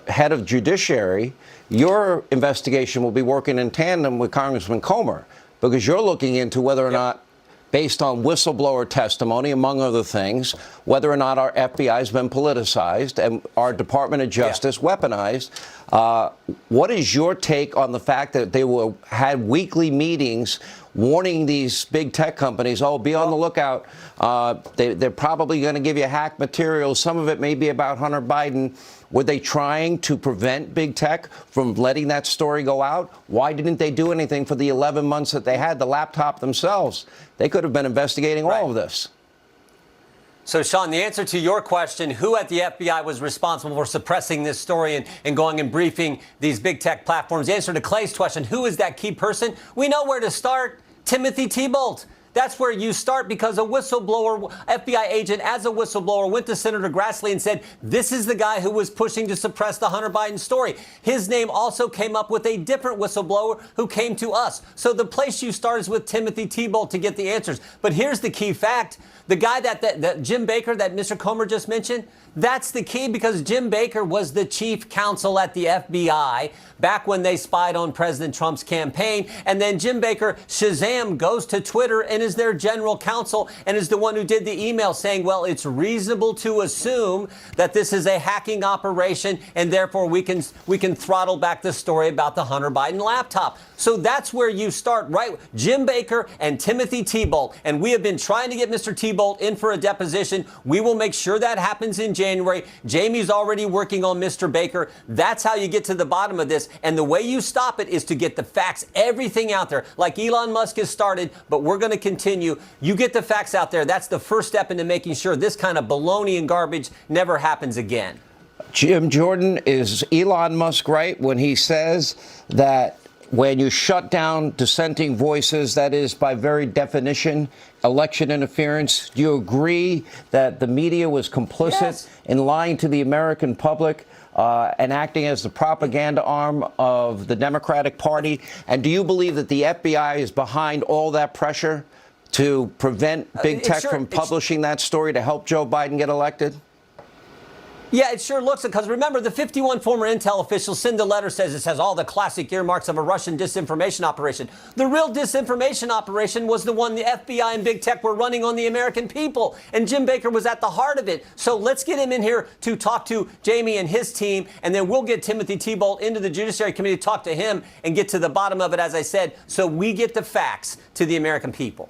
head of judiciary, your investigation will be working in tandem with Congressman Comer, because you're looking into whether or not, based on whistleblower testimony, among other things, whether or not our FBI has been politicized and our Department of Justice weaponized. What is your take on the fact that they had weekly meetings warning these big tech companies, oh, be on the lookout. They're probably going to give you hack materials. Some of it may be about Hunter Biden. Were they trying to prevent big tech from letting that story go out? Why didn't they do anything for the 11 months that they had the laptop themselves? They could have been investigating all of this. So, Sean, the answer to your question, who at the FBI was responsible for suppressing this story and going and briefing these big tech platforms? The answer to Clay's question, who is that key person? We know where to start. Timothy Thibault. That's where you start, because a whistleblower, FBI agent, as a whistleblower, went to Senator Grassley and said, this is the guy who was pushing to suppress the Hunter Biden story. His name also came up with a different whistleblower who came to us. So the place you start is with Timothy Thibault to get the answers. But here's the key fact. The guy that Jim Baker, that Mr. Comer just mentioned, that's the key, because Jim Baker was the chief counsel at the FBI back when they spied on President Trump's campaign. And then Jim Baker, Shazam, goes to Twitter and is their general counsel and is the one who did the email saying, well, it's reasonable to assume that this is a hacking operation and therefore we can throttle back the story about the Hunter Biden laptop. So that's where you start, right? Jim Baker and Timothy Thibault. And we have been trying to get Mr. Thibault in for a deposition. We will make sure that happens in January. Jamie's already working on Mr. Baker. That's how you get to the bottom of this. And the way you stop it is to get the facts, everything out there, like Elon Musk has started, but we're going to continue. You get the facts out there. That's the first step into making sure this kind of baloney and garbage never happens again. Jim Jordan, is Elon Musk right when he says that when you shut down dissenting voices, that is, by very definition, election interference? Do you agree that the media was complicit in lying to the American public and acting as the propaganda arm of the Democratic Party? And do you believe that the FBI is behind all that pressure to prevent big tech from publishing that story to help Joe Biden get elected? Yeah, it sure looks it, because remember, the 51 former intel officials send a letter, says it has all the classic earmarks of a Russian disinformation operation. The real disinformation operation was the one the FBI and big tech were running on the American people, and Jim Baker was at the heart of it. So let's get him in here to talk to Jamie and his team, and then we'll get Timothy Thibault into the Judiciary Committee to talk to him and get to the bottom of it, as I said, so we get the facts to the American people.